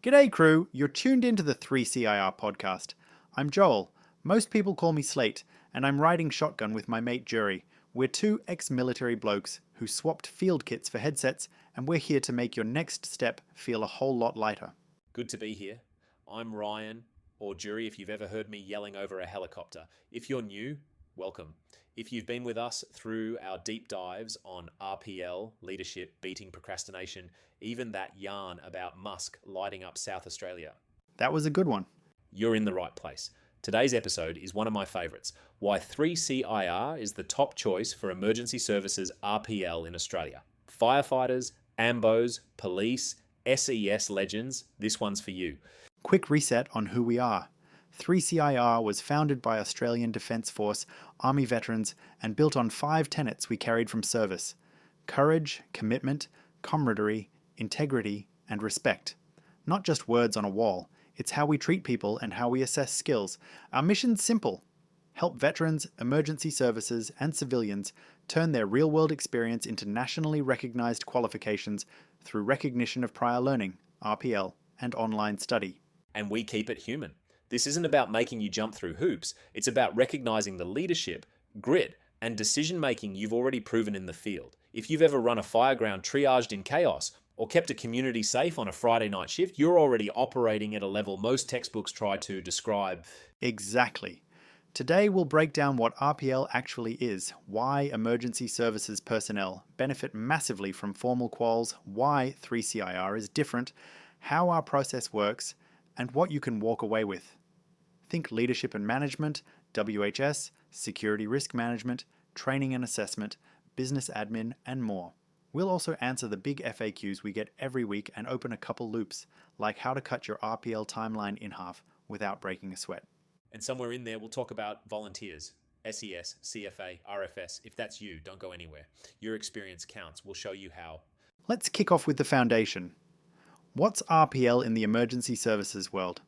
G'day crew, you're tuned into the 3CIR podcast. I'm Joel. Most people call me Slate, and I'm riding shotgun with my mate Jury. We're two ex-military blokes who swapped field kits for headsets, and we're here to make your next step feel a whole lot lighter. Good to be here. I'm Ryan, or Jury if you've ever heard me yelling over a helicopter. If you're new, welcome. If you've been with us through our deep dives on RPL, leadership, beating procrastination, even that yarn about Musk lighting up South Australia, That was a good one. you're in the right place. Today's episode is one of my favourites. Why 3CIR is the top choice for emergency services RPL in Australia. Firefighters, AMBOs, police, SES legends, this one's for you. Quick reset on who we are. 3CIR was founded by Australian Defence Force, Army veterans, and built on 5 tenets we carried from service: courage, commitment, camaraderie, integrity, and respect. Not just words on a wall, it's how we treat people and how we assess skills. Our mission's simple: help veterans, emergency services, and civilians turn their real-world experience into nationally recognised qualifications through recognition of prior learning, RPL, and online study. And we keep it human. This isn't about making you jump through hoops. It's about recognizing the leadership, grit, and decision-making you've already proven in the field. If you've ever run a fireground triaged in chaos, or kept a community safe on a Friday night shift, you're already operating at a level most textbooks try to describe. Exactly. Today we'll break down what RPL actually is, why emergency services personnel benefit massively from formal quals, why 3CIR is different, how our process works, and what you can walk away with. Think leadership and management, WHS, security risk management, training and assessment, business admin, and more. We'll also answer the big FAQs we get every week and open a couple loops, like how to cut your RPL timeline in half without breaking a sweat. And somewhere in there, we'll talk about volunteers, SES, CFA, RFS. If that's you, don't go anywhere. Your experience counts. We'll show you how. Let's kick off with the foundation. What's RPL in the emergency services world?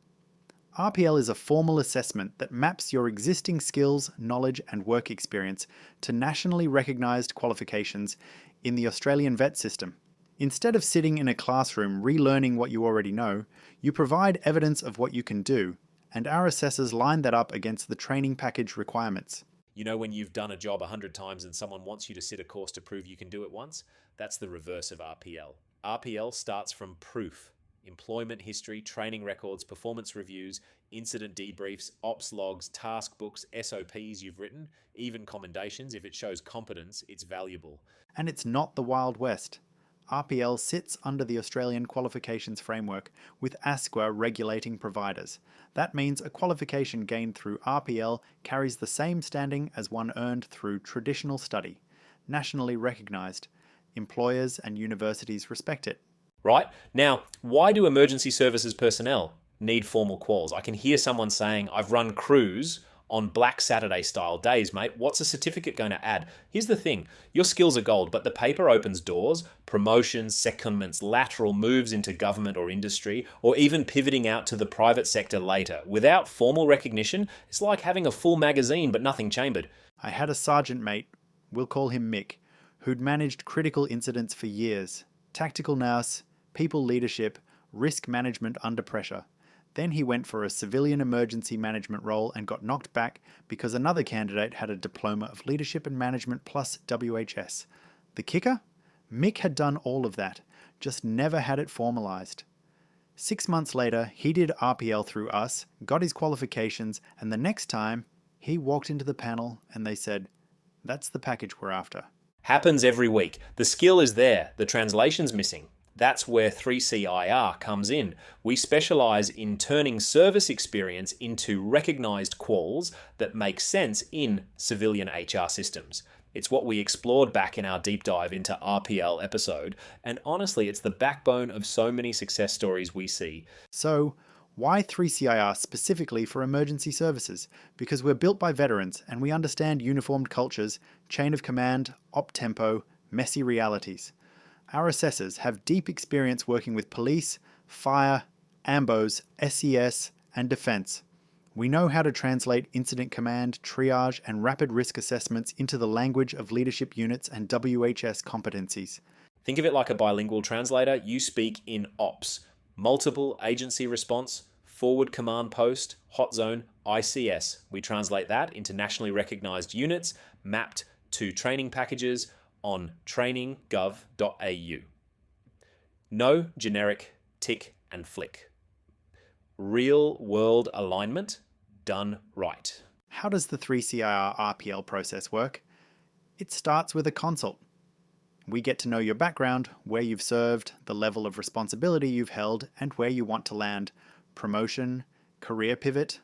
RPL is a formal assessment that maps your existing skills, knowledge, and work experience to nationally recognised qualifications in the Australian vet system. Instead of sitting in a classroom relearning what you already know, you provide evidence of what you can do, and our assessors line that up against the training package requirements. You know when you've done a job 100 times and someone wants you to sit a course to prove you can do it once? That's the reverse of RPL. RPL starts from proof. Employment history, training records, performance reviews, incident debriefs, ops logs, task books, SOPs you've written, even commendations. If it shows competence, it's valuable. And it's not the Wild West. RPL sits under the Australian Qualifications Framework, with ASQA regulating providers. That means a qualification gained through RPL carries the same standing as one earned through traditional study. Nationally recognised. Employers and universities respect it. Right? Now, why do emergency services personnel need formal quals? I can hear someone saying, I've run crews on Black Saturday style days, mate. What's a certificate going to add? Here's the thing. Your skills are gold, but the paper opens doors, promotions, secondments, lateral moves into government or industry, or even pivoting out to the private sector later. Without formal recognition, it's like having a full magazine but nothing chambered. I had a sergeant mate, we'll call him Mick, who'd managed critical incidents for years. Tactical nous, people leadership, risk management under pressure. Then he went for a civilian emergency management role and got knocked back because another candidate had a diploma of leadership and management plus WHS. The kicker? Mick had done all of that, just never had it formalised. 6 months later, he did RPL through us, got his qualifications, and the next time, he walked into the panel and they said, "That's the package we're after." Happens every week. The skill is there, the translation's missing. That's where 3CIR comes in. We specialise in turning service experience into recognised quals that make sense in civilian HR systems. It's what we explored back in our deep dive into RPL episode, and honestly, it's the backbone of so many success stories we see. So, why 3CIR specifically for emergency services? Because we're built by veterans and we understand uniformed cultures, chain of command, op-tempo, messy realities. Our assessors have deep experience working with police, fire, AMBOs, SES, and defence. We know how to translate incident command, triage, and rapid risk assessments into the language of leadership units and WHS competencies. Think of it like a bilingual translator. You speak in ops. multiple agency response, forward command post, hot zone, ICS. We translate that into nationally recognized units mapped to training packages on training.gov.au. No generic tick and flick. Real world alignment done right. How does the 3CIR RPL process work? It starts with a consult. We get to know your background, where you've served, the level of responsibility you've held, and where you want to land, promotion, career pivot,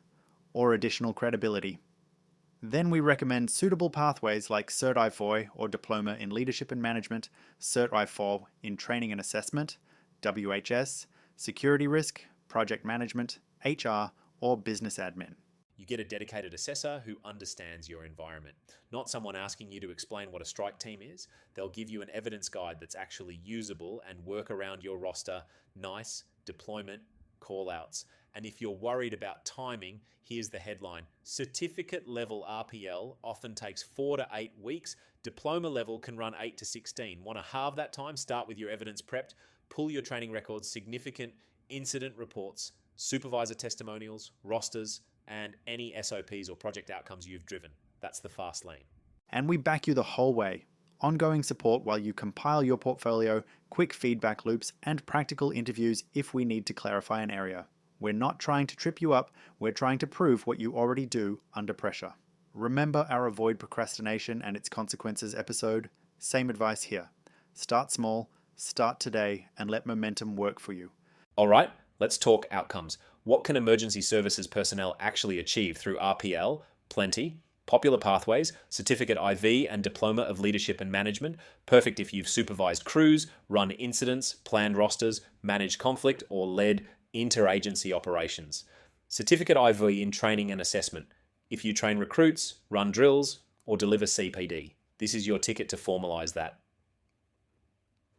or additional credibility. Then we recommend suitable pathways like Cert I4 or Diploma in Leadership and Management, Cert I4 in Training and Assessment, WHS, Security Risk, Project Management, HR, or Business Admin. You get a dedicated assessor who understands your environment, not someone asking you to explain what a strike team is. They'll give you an evidence guide that's actually usable and work around your roster, nice deployment call-outs. And if you're worried about timing, here's the headline. Certificate level RPL often takes 4 to 8 weeks. Diploma level can run 8 to 16. Want to halve that time? Start with your evidence prepped. Pull your training records, significant incident reports, supervisor testimonials, rosters, and any SOPs or project outcomes you've driven. That's the fast lane. And we back you the whole way. Ongoing support while you compile your portfolio, quick feedback loops, and practical interviews if we need to clarify an area. We're not trying to trip you up, we're trying to prove what you already do under pressure. Remember our Avoid Procrastination and its Consequences episode? Same advice here. Start small, start today, and let momentum work for you. All right, let's talk outcomes. What can emergency services personnel actually achieve through RPL? Plenty. Popular pathways, Certificate IV and Diploma of Leadership and Management, perfect if you've supervised crews, run incidents, planned rosters, managed conflict, or led interagency operations. Certificate IV in Training and Assessment, if you train recruits, run drills, or deliver CPD. This is your ticket to formalise that.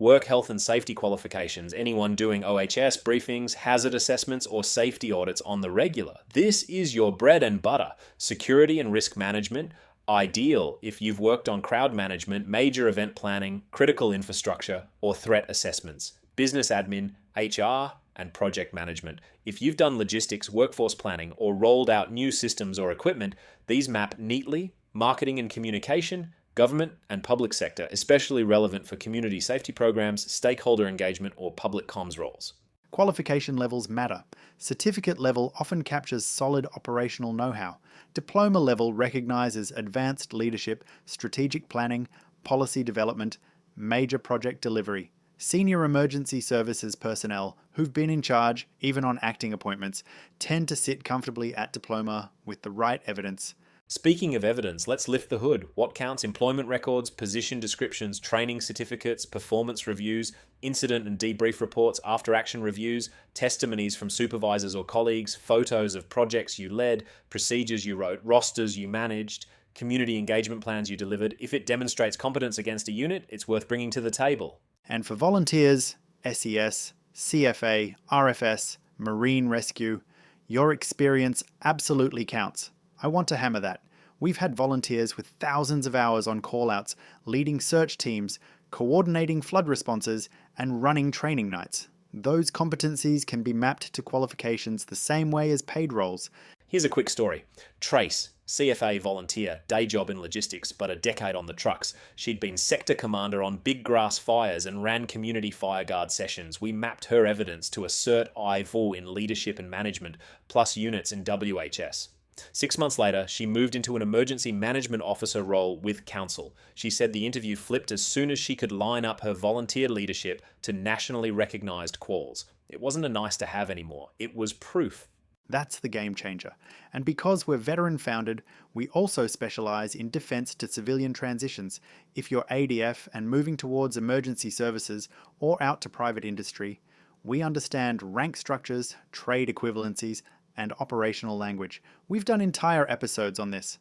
Work health and safety qualifications, anyone doing OHS, briefings, hazard assessments, or safety audits on the regular. This is your bread and butter. Security and risk management, ideal if you've worked on crowd management, major event planning, critical infrastructure, or threat assessments. Business admin, HR, and project management. If you've done logistics, workforce planning, or rolled out new systems or equipment, these map neatly. Marketing and communication, government and public sector, especially relevant for community safety programs, stakeholder engagement, or public comms roles. Qualification levels matter. Certificate level often captures solid operational know-how. Diploma level recognizes advanced leadership, strategic planning, policy development, major project delivery. Senior emergency services personnel who've been in charge, even on acting appointments, tend to sit comfortably at diploma with the right evidence. Speaking of evidence, let's lift the hood. What counts? Employment records, position descriptions, training certificates, performance reviews, incident and debrief reports, after-action reviews, testimonies from supervisors or colleagues, photos of projects you led, procedures you wrote, rosters you managed, community engagement plans you delivered. If it demonstrates competence against a unit, it's worth bringing to the table. And for volunteers, SES, CFA, RFS, Marine Rescue, your experience absolutely counts. I want to hammer that. We've had volunteers with thousands of hours on call-outs, leading search teams, coordinating flood responses, and running training nights. Those competencies can be mapped to qualifications the same way as paid roles. Here's a quick story. Trace, CFA volunteer, day job in logistics, but a decade on the trucks. She'd been sector commander on big grass fires and ran community fire guard sessions. We mapped her evidence to a Cert I4 in leadership and management, plus units in WHS. 6 months later, she moved into an emergency management officer role with council. She said the interview flipped as soon as she could line up her volunteer leadership to nationally recognised quals. It wasn't a nice to have anymore. It was proof. That's the game changer. And because we're veteran founded, we also specialise in defence to civilian transitions. If you're ADF and moving towards emergency services or out to private industry, we understand rank structures, trade equivalencies, and operational language. We've done entire episodes on this.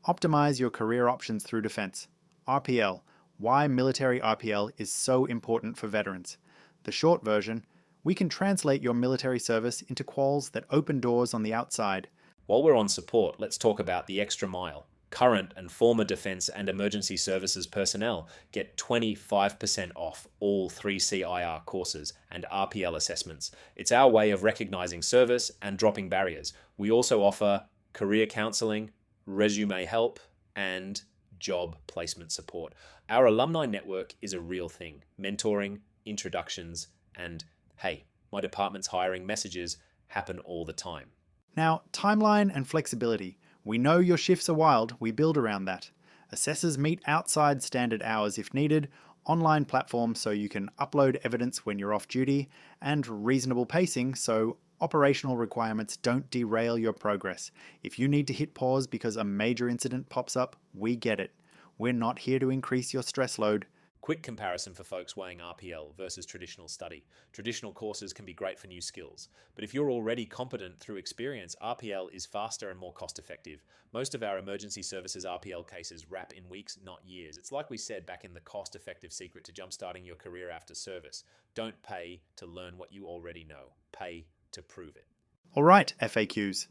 Optimize your career options through defense. RPL, why military RPL is so important for veterans. The short version, we can translate your military service into quals that open doors on the outside. While we're on support, let's talk about the extra mile. Current and former defense and emergency services personnel get 25% off all 3CIR courses and RPL assessments. It's our way of recognizing service and dropping barriers. We also offer career counseling, resume help, and job placement support. Our alumni network is a real thing. Mentoring, introductions, and hey, my department's hiring messages happen all the time. Now, timeline and flexibility. We know your shifts are wild, we build around that. Assessors meet outside standard hours if needed, online platforms so you can upload evidence when you're off duty, and reasonable pacing so operational requirements don't derail your progress. If you need to hit pause because a major incident pops up, we get it. We're not here to increase your stress load. Quick comparison for folks weighing RPL versus traditional study. Traditional courses can be great for new skills, but if you're already competent through experience, RPL is faster and more cost effective. Most of our emergency services RPL cases wrap in weeks, not years. It's like we said back in the cost effective secret to jumpstarting your career after service. Don't pay to learn what you already know. Pay to prove it. All right, FAQs.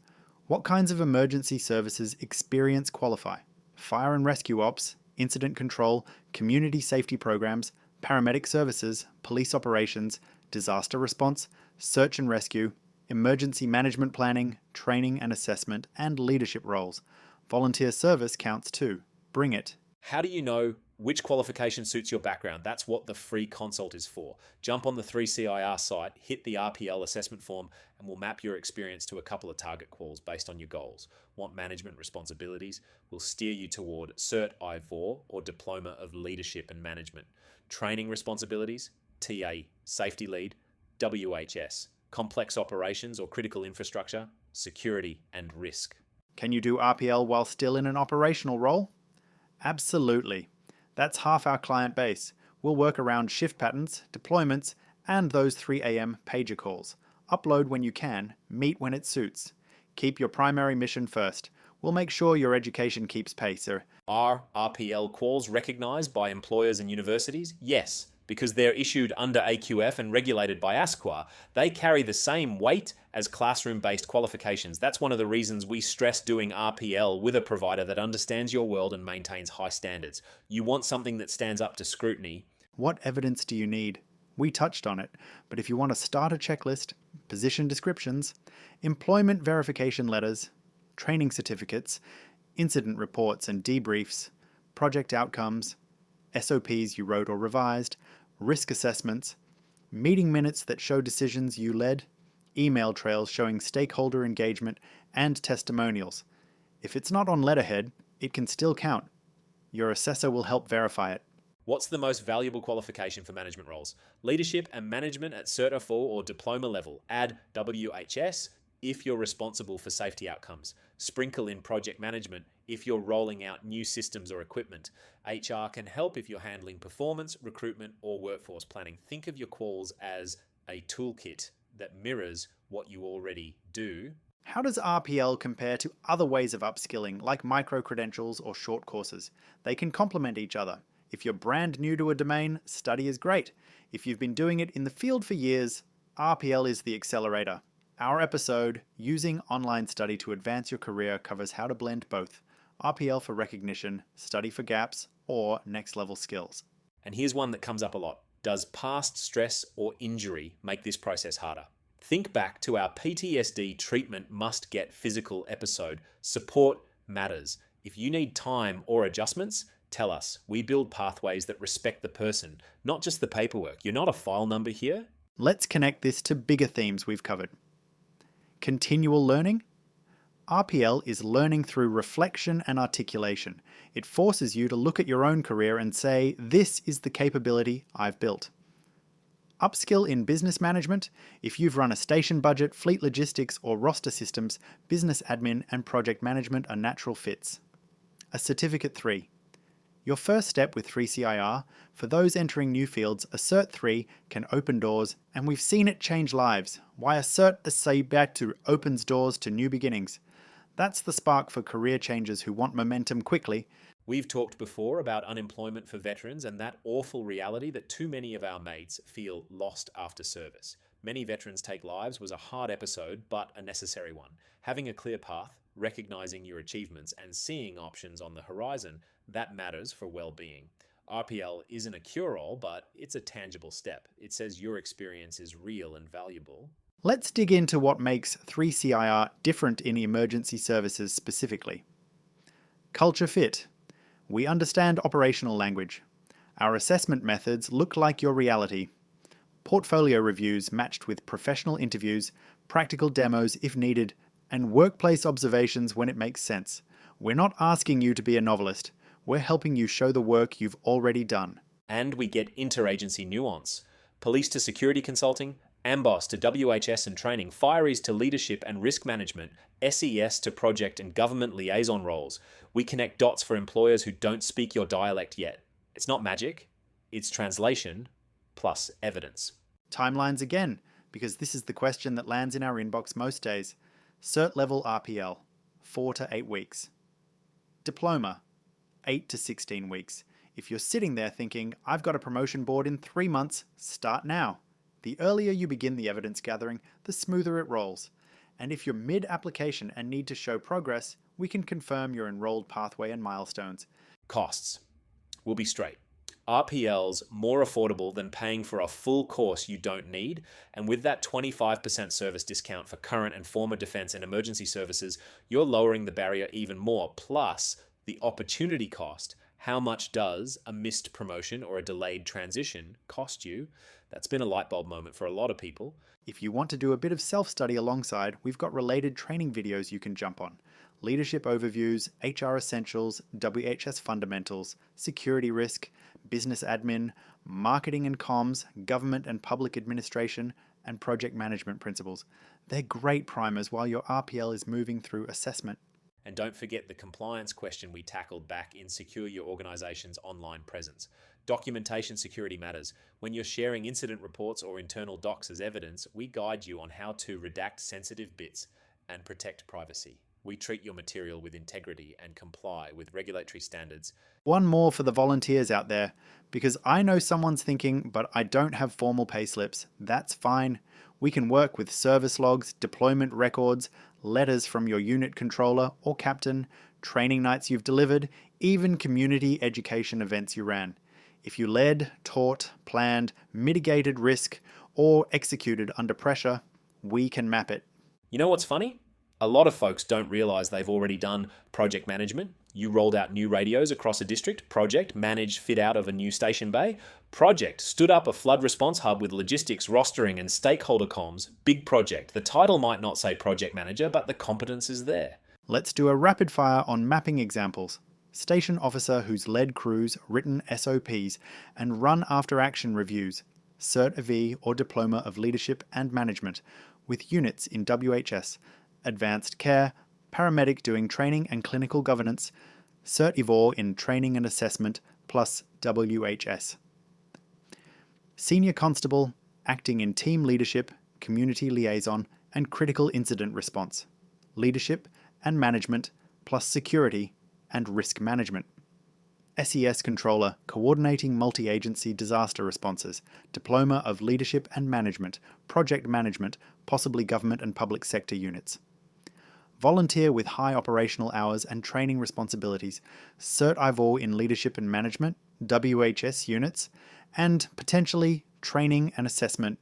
What kinds of emergency services experience qualify? Fire and rescue ops, incident control, community safety programs, paramedic services, police operations, disaster response, search and rescue, emergency management planning, training and assessment, and leadership roles. Volunteer service counts too. Bring it. How do you know which qualification suits your background? That's what the free consult is for. Jump on the 3CIR site, hit the RPL assessment form, and we'll map your experience to a couple of target quals based on your goals. Want management responsibilities? We'll steer you toward Cert I4 or Diploma of Leadership and Management. Training responsibilities? TA, Safety Lead, WHS. Complex operations or critical infrastructure? Security and Risk. Can you do RPL while still in an operational role? Absolutely. That's half our client base. We'll work around shift patterns, deployments, and those 3 a.m. pager calls. Upload when you can, meet when it suits. Keep your primary mission first. We'll make sure your education keeps pace. Are RPL quals recognised by employers and universities? Yes, because they're issued under AQF and regulated by ASQA. They carry the same weight as classroom-based qualifications. That's one of the reasons we stress doing RPL with a provider that understands your world and maintains high standards. You want something that stands up to scrutiny. What evidence do you need? We touched on it, but if you want to start a checklist, position descriptions, employment verification letters, training certificates, incident reports and debriefs, project outcomes, SOPs you wrote or revised, risk assessments, meeting minutes that show decisions you led, email trails showing stakeholder engagement, and testimonials. If it's not on letterhead, it can still count. Your assessor will help verify it. What's the most valuable qualification for management roles? Leadership and management at Cert I4 or diploma level. Add WHS if you're responsible for safety outcomes. Sprinkle in project management if you're rolling out new systems or equipment. HR can help if you're handling performance, recruitment, or workforce planning. Think of your quals as a toolkit that mirrors what you already do. How does RPL compare to other ways of upskilling, like micro-credentials or short courses? They can complement each other. If you're brand new to a domain, study is great. If you've been doing it in the field for years, RPL is the accelerator. Our episode, Using Online Study to Advance Your Career, covers how to blend both RPL for recognition, study for gaps, or next level skills. And here's one that comes up a lot. Does past stress or injury make this process harder? Think back to our PTSD treatment must get physical episode. Support matters. If you need time or adjustments, tell us. We build pathways that respect the person, not just the paperwork. You're not a file number here. Let's connect this to bigger themes we've covered. Continual learning. RPL is learning through reflection and articulation. It forces you to look at your own career and say, this is the capability I've built. Upskill in business management. If you've run a station budget, fleet logistics, or roster systems, business admin and project management are natural fits. A Certificate 3. Your first step with 3CIR, for those entering new fields, a Cert 3 can open doors, and we've seen it change lives. Why a Cert Asibatu opens doors to new beginnings. That's the spark for career changers who want momentum quickly. We've talked before about unemployment for veterans and that awful reality that too many of our mates feel lost after service. Many veterans take lives was a hard episode, but a necessary one. Having a clear path, recognizing your achievements and seeing options on the horizon, that matters for well-being. RPL isn't a cure-all, but it's a tangible step. It says your experience is real and valuable. Let's dig into what makes 3CIR different in emergency services specifically. Culture fit. We understand operational language. Our assessment methods look like your reality. Portfolio reviews matched with professional interviews, practical demos if needed, and workplace observations when it makes sense. We're not asking you to be a novelist. We're helping you show the work you've already done. And we get interagency nuance. Police to security consulting, AMBOSS to WHS and training, fireys to leadership and risk management, SES to project and government liaison roles. We connect dots for employers who don't speak your dialect yet. It's not magic, it's translation plus evidence. Timelines again, because this is the question that lands in our inbox most days. Cert level RPL, 4 to 8 weeks. Diploma, 8 to 16 weeks. If you're sitting there thinking, I've got a promotion board in 3 months, start now. The earlier you begin the evidence gathering, the smoother it rolls. And if you're mid-application and need to show progress, we can confirm your enrolled pathway and milestones. Costs. We'll be straight. RPL's more affordable than paying for a full course you don't need, and with that 25% service discount for current and former defence and emergency services, you're lowering the barrier even more, plus the opportunity cost. How much does a missed promotion or a delayed transition cost you? That's been a light bulb moment for a lot of people. If you want to do a bit of self-study alongside, we've got related training videos you can jump on. Leadership overviews, HR essentials, WHS fundamentals, security risk, business admin, marketing and comms, government and public administration, and project management principles. They're great primers while your RPL is moving through assessment. And don't forget the compliance question we tackled back in Secure Your Organization's online presence. Documentation security matters. When you're sharing incident reports or internal docs as evidence, we guide you on how to redact sensitive bits and protect privacy. We treat your material with integrity and comply with regulatory standards. One more for the volunteers out there, because I know someone's thinking, but I don't have formal payslips. That's fine. We can work with service logs, deployment records, letters from your unit controller or captain, training nights you've delivered, even community education events you ran. If you led, taught, planned, mitigated risk, or executed under pressure, we can map it. You know what's funny? A lot of folks don't realize they've already done project management. You rolled out new radios across a district. Project managed fit out of a new station bay. Project stood up a flood response hub with logistics, rostering, and stakeholder comms. Big project. The title might not say project manager, but the competence is there. Let's do a rapid fire on mapping examples. Station officer who's led crews, written SOPs, and run after action reviews. Cert V or Diploma of Leadership and Management, with units in WHS. Advanced care, paramedic doing training and clinical governance, Cert Ivor in training and assessment, plus WHS. Senior constable, acting in team leadership, community liaison, and critical incident response, leadership and management, plus security and risk management. SES controller, coordinating multi-agency disaster responses, diploma of leadership and management, project management, possibly government and public sector units. Volunteer with high operational hours and training responsibilities, Cert Ivor in leadership and management, WHS units, and potentially training and assessment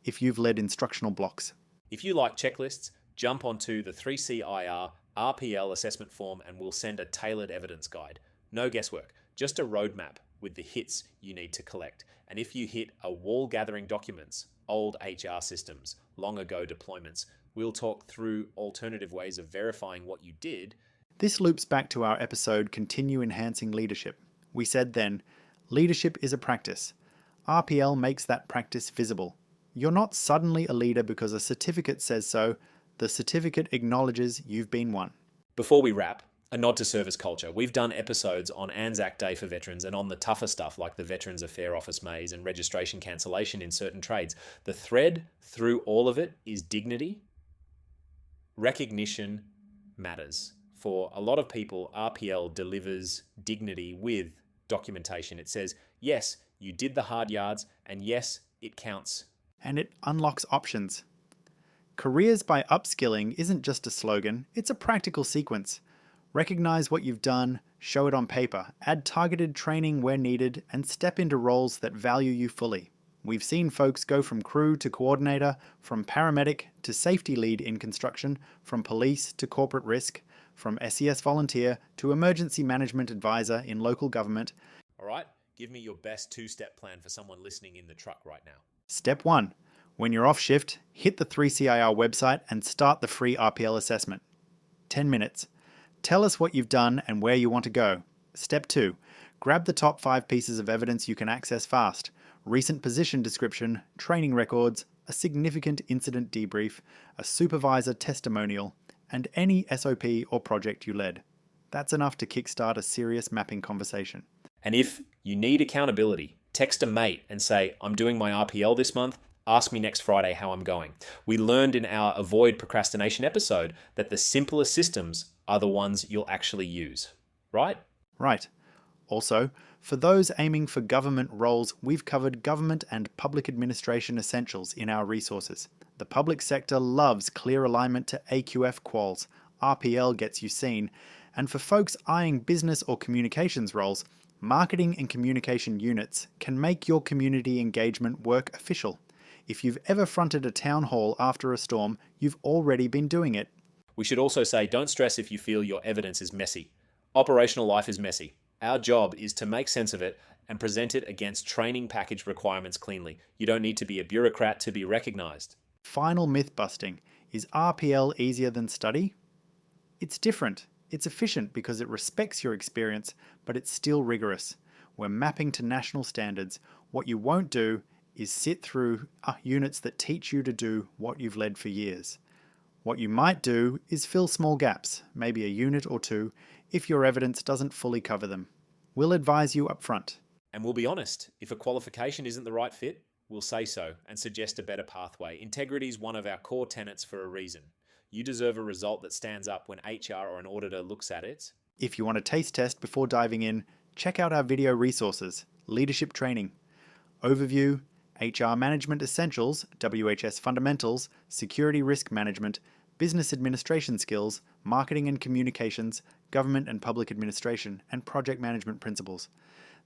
if you've led instructional blocks. If you like checklists, jump onto the 3CIR RPL assessment form and we'll send a tailored evidence guide. No guesswork, just a roadmap with the hits you need to collect. And if you hit a wall gathering documents, old HR systems, long ago deployments, we'll talk through alternative ways of verifying what you did. This loops back to our episode Continue Enhancing Leadership. We said then, leadership is a practice. RPL makes that practice visible. You're not suddenly a leader because a certificate says so. The certificate acknowledges you've been one. Before we wrap, a nod to service culture. We've done episodes on Anzac Day for veterans and on the tougher stuff like the Veterans Affairs Office maze and registration cancellation in certain trades. The thread through all of it is dignity. Recognition matters. For a lot of people, RPL delivers dignity with documentation. It says, yes, you did the hard yards, and yes, it counts. And it unlocks options. Careers by upskilling isn't just a slogan, it's a practical sequence. Recognize what you've done, show it on paper, add targeted training where needed, and step into roles that value you fully. We've seen folks go from crew to coordinator, from paramedic to safety lead in construction, from police to corporate risk, from SES volunteer to emergency management advisor in local government. All right, give me your best two-step plan for someone listening in the truck right now. Step 1. When you're off shift, hit the 3CIR website and start the free RPL assessment. 10 minutes. Tell us what you've done and where you want to go. Step 2. Grab the top 5 pieces of evidence you can access fast. Recent position description, training records, a significant incident debrief, a supervisor testimonial, and any SOP or project you led. That's enough to kickstart a serious mapping conversation. And if you need accountability, text a mate and say, I'm doing my RPL this month. Ask me next Friday how I'm going. We learned in our Avoid Procrastination episode that the simplest systems are the ones you'll actually use, right? Right. Also, for those aiming for government roles, we've covered government and public administration essentials in our resources. The public sector loves clear alignment to AQF quals. RPL gets you seen. And for folks eyeing business or communications roles, marketing and communication units can make your community engagement work official. If you've ever fronted a town hall after a storm, you've already been doing it. We should also say, don't stress if you feel your evidence is messy. Operational life is messy. Our job is to make sense of it and present it against training package requirements cleanly. You don't need to be a bureaucrat to be recognized. Final myth busting. Is RPL easier than study? It's different. It's efficient because it respects your experience, but it's still rigorous. We're mapping to national standards. What you won't do is sit through units that teach you to do what you've led for years. What you might do is fill small gaps, maybe a unit or two, if your evidence doesn't fully cover them. We'll advise you up front. And we'll be honest, if a qualification isn't the right fit, we'll say so and suggest a better pathway. Integrity is one of our core tenets for a reason. You deserve a result that stands up when HR or an auditor looks at it. If you want a taste test before diving in, check out our video resources, leadership training, overview, HR Management Essentials, WHS Fundamentals, Security Risk Management, Business Administration Skills, Marketing and Communications, Government and Public Administration, and Project Management Principles.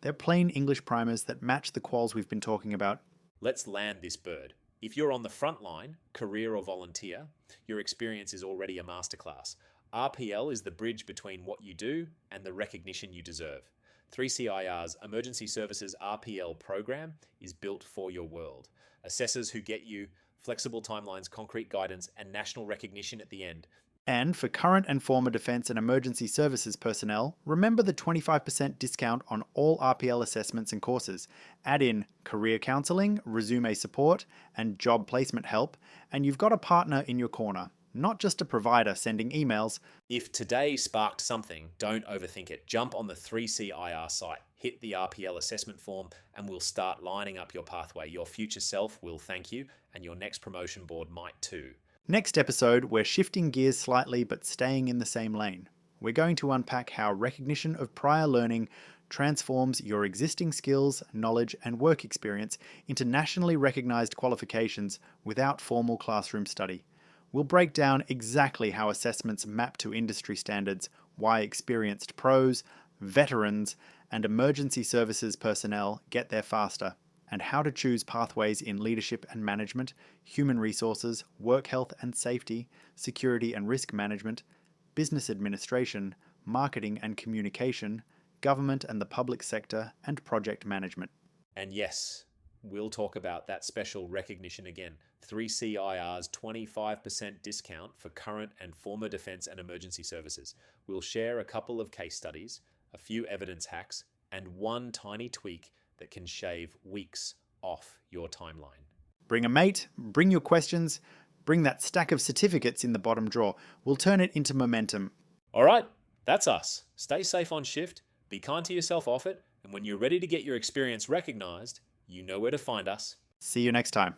They're plain English primers that match the quals we've been talking about. Let's land this bird. If you're on the front line, career or volunteer, your experience is already a masterclass. RPL is the bridge between what you do and the recognition you deserve. 3CIR's Emergency Services RPL program is built for your world. Assessors who get you flexible timelines, concrete guidance, and national recognition at the end. And for current and former Defence and Emergency Services personnel, remember the 25% discount on all RPL assessments and courses. Add in career counselling, resume support, and job placement help, and you've got a partner in your corner, not just a provider sending emails. If today sparked something, don't overthink it. Jump on the 3CIR site, hit the RPL assessment form, and we'll start lining up your pathway. Your future self will thank you, and your next promotion board might too. Next episode, we're shifting gears slightly but staying in the same lane. We're going to unpack how recognition of prior learning transforms your existing skills, knowledge, and work experience into nationally recognised qualifications without formal classroom study. We'll break down exactly how assessments map to industry standards, why experienced pros, veterans, and emergency services personnel get there faster, and how to choose pathways in leadership and management, human resources, work health and safety, security and risk management, business administration, marketing and communication, government and the public sector, and project management. And yes, we'll talk about that special recognition again. 3CIR's 25% discount for current and former defence and emergency services. We'll share a couple of case studies, a few evidence hacks, and one tiny tweak that can shave weeks off your timeline. Bring a mate, bring your questions, bring that stack of certificates in the bottom drawer. We'll turn it into momentum. All right, that's us. Stay safe on shift, be kind to yourself off it, and when you're ready to get your experience recognised, you know where to find us. See you next time.